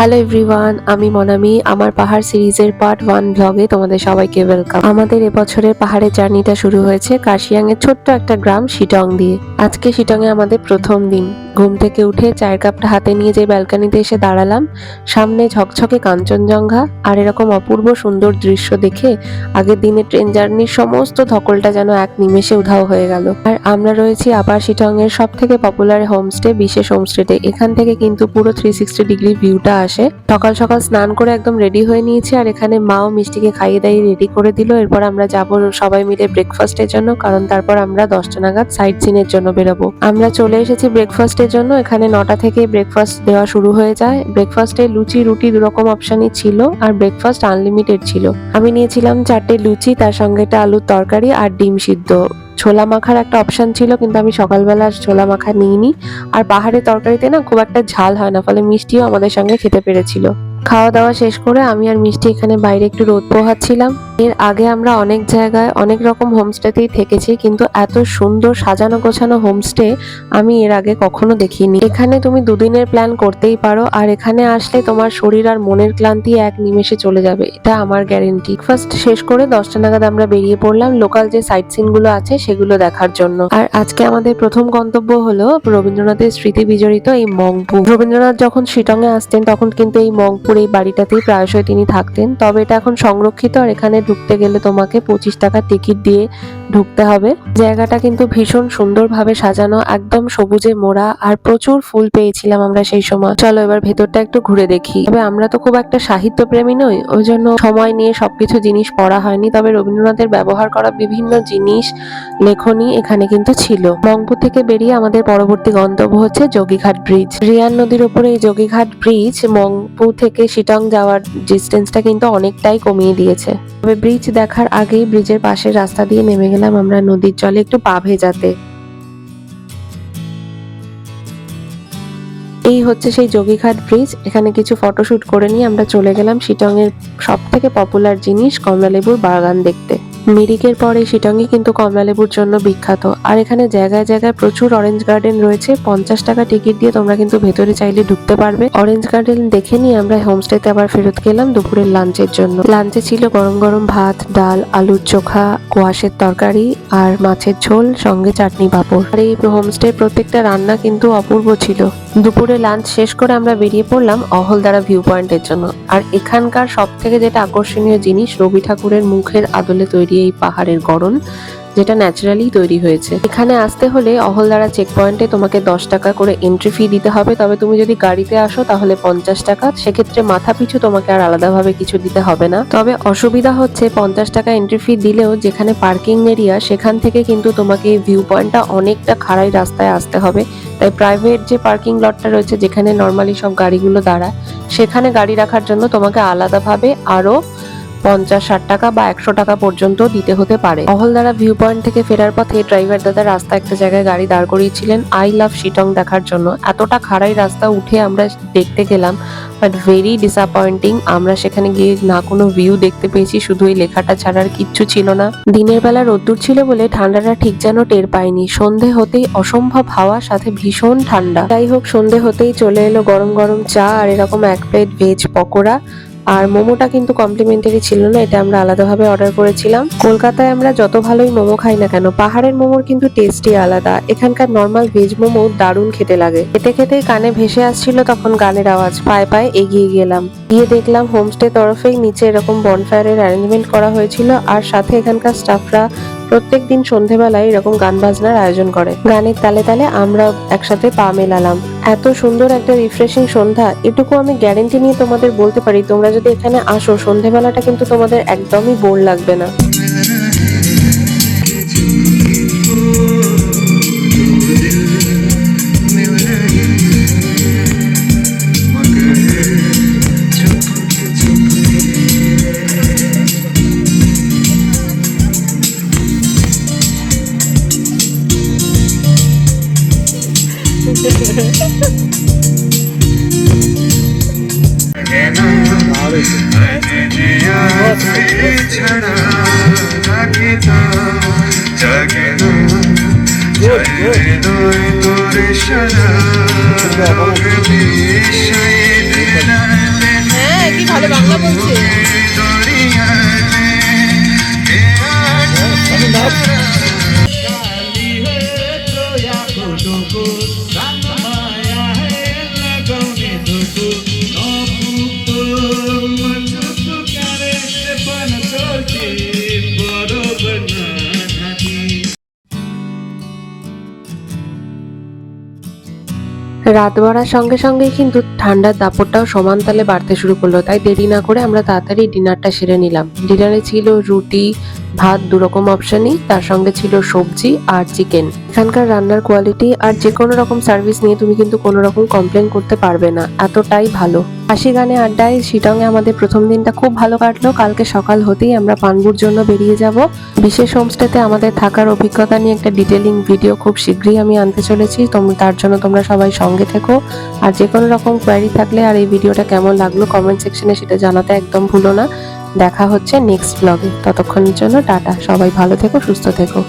Hello everyone, আমি মনামি। আমার পাহাড় সিরিজের পার্ট 1 ব্লগে তোমাদের সবাইকে ওয়েলকাম। আমাদের এবছরের পাহাড়ের জার্নিটা শুরু হয়েছে কার্শিয়াং এর ছোট্ট একটা গ্রাম শিটং দিয়ে। আজকে শিটং এ আমাদের প্রথম দিন। ঘুম থেকে উঠে চায়ের কাপটা হাতে নিয়ে যে ব্যালকনিতে এসে দাঁড়ালাম, সামনে ঝকঝকে কাঞ্চনজঙ্ঘা আর এরকম অপূর্ব সুন্দর দৃশ্য দেখে আগের দিনের ট্রেন জার্নির সমস্ত ধকলটা যেন এক নিমেষে উধাও হয়ে গেল। আর আমরা রয়েছি আপার শিটং এর সব থেকে পপুলার হোমস্টে বিশেষ হোমস্টেতে। এখান থেকে কিন্তু পুরো 360 ডিগ্রি ভিউটা আসে। সকাল সকাল স্নান করে একদম রেডি হয়ে নিয়েছি, আর এখানে মাও মিষ্টিকে খাইয়ে দাইয়ে রেডি করে দিল। এরপর আমরা যাবো সবাই মিলে ব্রেকফাস্টের জন্য, কারণ তারপর আমরা 10টা নাগাদ সাইট সিনের জন্য বেরোবো। আমরা চলে এসেছি ব্রেকফাস্টের জন্য। এখানে 9টা থেকে ব্রেকফাস্ট দেওয়া শুরু হয়ে যায়। ব্রেকফাস্টে লুচি রুটি দুরকম অপশনই ছিল, আর ব্রেকফাস্ট আনলিমিটেড ছিল। আমি নিয়েছিলাম 4টে লুচি, তার সঙ্গে একটা আলুর তরকারি আর ডিম সিদ্ধ। ছোলা মাখার একটা অপশন ছিল, কিন্তু আমি সকালবেলা ছোলা মাখা নিইনি। আর পাহাড়ের তরকারিতে না খুব একটা ঝাল হয় না, ফলে মিষ্টিও আমাদের সঙ্গে খেতে পেরেছিল। খাওয়া দাওয়া শেষ করে আমি আর মিষ্টি এখানে বাইরে একটু রোদ পোহাচ্ছিলাম। এর আগে আমরা অনেক জায়গায় অনেক রকম হোমস্টেতেই থেকেছি, কিন্তু এত সুন্দর সাজানো গোছানো হোমস্টে আমি এর আগে কখনো দেখিনি। এখানে তুমি দুদিনের প্ল্যান করতেই পারো, আর এখানে আসলে তোমার শরীর আর মনের ক্লান্তি এক নিমেষে চলে যাবে, এটা আমার গ্যারেন্টি। ফার্স্ট শেষ করে 10টা নাগাদ আমরা বেরিয়ে পড়লাম লোকাল যে সাইট সিন গুলো আছে সেগুলো দেখার জন্য। আর আজকে আমাদের প্রথম গন্তব্য হলো রবীন্দ্রনাথের স্মৃতি বিজড়িত এই মংপু। রবীন্দ্রনাথ যখন শিটং এ আসতেন তখন কিন্তু এই মংপুর এই বাড়িটাতেই প্রায়শই তিনি থাকতেন। তবে এটা এখন সংরক্ষিত, আর এখানে ঢুকতে গেলে তোমাকে 25 টাকা টিকিট দিয়ে ঢুকতে হবে। জায়গাটা কিন্তু ভীষণ সুন্দরভাবে সাজানো, একদম সবুজে মোড়া, আর প্রচুর ফুল পেয়েছিলাম আমরা সেই সময়। চলো এবার ভেতরটা একটু ঘুরে দেখি। তবে আমরা তো খুব একটা সাহিত্য প্রেমী নই, ওই জন্য সময় নিয়ে সবকিছু জিনিস পড়া হয়নি। তবে রবীন্দ্রনাথের ব্যবহার করা বিভিন্ন জিনিস লেখনী এখানে কিন্তু ছিল। মংপু থেকে বেরিয়ে আমাদের পরবর্তী গন্তব্য হচ্ছে যোগীঘাট ব্রিজ। রিয়ান নদীর উপরে এই যোগীঘাট ব্রিজ মংপু থেকে শিটং যাওয়ার ডিস্টেন্সটা কিন্তু অনেকটাই কমিয়ে দিয়েছে। তবে ব্রিজ দেখার আগেই ব্রিজের পাশের রাস্তা দিয়ে নেমে গেলাম আমরা নদীর জলে একটু পা ভেজাতে। এই হচ্ছে সেই যোগীঘাট ব্রিজ। এখানে কিছু ফটোশুট করে নিয়ে আমরা চলে গেলাম শিটং এর সব থেকে পপুলার জিনিস কমলালেবুর বাগান দেখতে। মিরিকের পরে শিটংই কিন্তু কমলালেবুর জন্য বিখ্যাত। আর এখানে জায়গায় জায়গায় প্রচুর অরেঞ্জ গার্ডেন রয়েছে। 50 টাকা টিকিট দিয়ে তোমরা কিন্তু ভেতরে চাইলে ঢুকতে পারবে। অরেঞ্জ গার্ডেন দেখে নিয়ে আমরা হোমস্টেতে আবার ফেরত গেলাম দুপুরের লাঞ্চের জন্য। লাঞ্চে ছিল গরম গরম ভাত, ডাল, আলুর চোখা, কোয়াশের তরকারি আর মাছের ঝোল, সঙ্গে চাটনি পাঁপড়। আর এই হোমস্টে প্রত্যেকটা রান্না কিন্তু অপূর্ব ছিল। দুপুরে লাঞ্চ শেষ করে আমরা বেরিয়ে পড়লাম অহলদারা ভিউ পয়েন্টের জন্য। আর এখানকার সব থেকে যেটা আকর্ষণীয় জিনিস, রবি ঠাকুরের মুখের আদলে তৈরি এই পাহাড়ের গড়ন, যেটা ন্যাচারালি তৈরি হয়েছে। এখানে আসতে হলে অহলদারা চেক পয়েন্টে তোমাকে 10 টাকা করে এন্ট্রি ফি দিতে হবে। তবে তুমি যদি গাড়িতে আসো তাহলে 50 টাকা। সেক্ষেত্রে মাথা পিছু তোমাকে আর আলাদাভাবে কিছু দিতে হবে না। তবে অসুবিধা হচ্ছে 50 টাকা এন্ট্রি ফি দিলেও যেখানে পার্কিং এরিয়া সেখান থেকে কিন্তু তোমাকে এই ভিউ পয়েন্টটা অনেকটা খাড়াই রাস্তায় আসতে হবে। তাই প্রাইভেট যে পার্কিং লটটা রয়েছে, যেখানে নর্মালি সব গাড়িগুলো দাঁড়ায়, সেখানে গাড়ি রাখার জন্য তোমাকে আলাদাভাবে আরো 50-60 টাকা বা 100 টাকা পর্যন্ত দিতে হতে পারে। অহলদারা ভিউ পয়েন্ট থেকে ফেরার পথে ড্রাইভার দাদা রাস্তা একটা জায়গায় গাড়ি দাঁড় করিয়েছিলেন আই লাভ শিটং দেখার জন্য। এতটা খাড়াই রাস্তা উঠে আমরা দেখতে গেলাম, বাট ভেরি ডিসঅ্যাপয়েন্টিং। আমরা সেখানে গিয়ে না কোনো ভিউ দেখতে পেয়েছি, শুধু এই লেখাটা ছাড়ার কিচ্ছু ছিল না। দিনের বেলা রোদ্দুর ছিল বলে ঠান্ডাটা ঠিক যেন টের পাইনি। সন্ধে হতেই অসম্ভব হাওয়া, সাথে ভীষণ ঠান্ডা। যাই হোক, সন্ধে হতেই চলে এলো গরম গরম চা আর এরকম 1 প্লেট ভেজ পকোড়া। আর মোমোটা কিন্তু কমপ্লিমেন্টারি ছিল না, এটা আমরা আলাদাভাবে অর্ডার করেছিলাম। কলকাতায় আমরা যত ভালোই মোমো খাই না কেন, পাহাড়ের মোমোর কিন্তু টেস্টই আলাদা। এখানকার নর্মাল ভেজ মোমো দারুণ খেতে লাগে। খেতে খেতেই কানে ভেসে আসছিল তখন গানের আওয়াজ। পায়ে পায়ে এগিয়ে গেলাম, গিয়ে দেখলাম হোমস্টে তরফেই নিচে এরকম বনফায়ারের অ্যারেঞ্জমেন্ট করা হয়েছিল। আর সাথে এখানকার স্টাফরা প্রত্যেক দিন সন্ধেবেলায় এরকম গান বাজনার আয়োজন করে। গানের তালে তালে আমরা একসাথে পা মেলালাম। এত সুন্দর একটা রিফ্রেশিং সন্ধ্যা, এটুকু আমি গ্যারেন্টি নিয়ে তোমাদের বলতে পারি, তোমরা যদি এখানে আসো সন্ধেবেলাটা কিন্তু তোমাদের একদমই বোর লাগবে না। তোরে সারা ভালো বাংলা বলছে। রাত বাড়ার সঙ্গে সঙ্গে কিন্তু ঠান্ডার দাপটটাও সমান তালে বাড়তে শুরু করলো, তাই দেরি না করে আমরা তাড়াতাড়ি ডিনারটা সেরে নিলাম। ডিনারে ছিল রুটি, ভাত, দুরকম অপশনই, তার সঙ্গে ছিল সবজি আর চিকেন। এখানকার রান্নার কোয়ালিটি আর যে কোনো রকম সার্ভিস নিয়ে তুমি কিন্তু কোনো রকম কমপ্লেন করতে পারবে না, এতটাই ভালো। হাসি গানে আড্ডায় শিটংয়ে আমাদের প্রথম দিনটা খুব ভালো কাটলো। কালকে সকাল হতেই আমরা পানবুর জন্য বেরিয়ে যাব। বিশেষ হোমস্টেতে আমাদের থাকার অভিজ্ঞতা নিয়ে একটা ডিটেলিং ভিডিও খুব শীঘ্রই আমি আনতে চলেছি, তার জন্য তোমরা সবাই সঙ্গে থেকো। আর যে কোনো রকম কোয়ারি থাকলে আর এই ভিডিওটা কেমন লাগলো কমেন্ট সেকশনে সেটা জানাতে একদম ভুলো না। দেখা হচ্ছে নেক্সট ব্লগে, ততক্ষণের জন্য টাটা। সবাই ভালো থেকো, সুস্থ থেকো।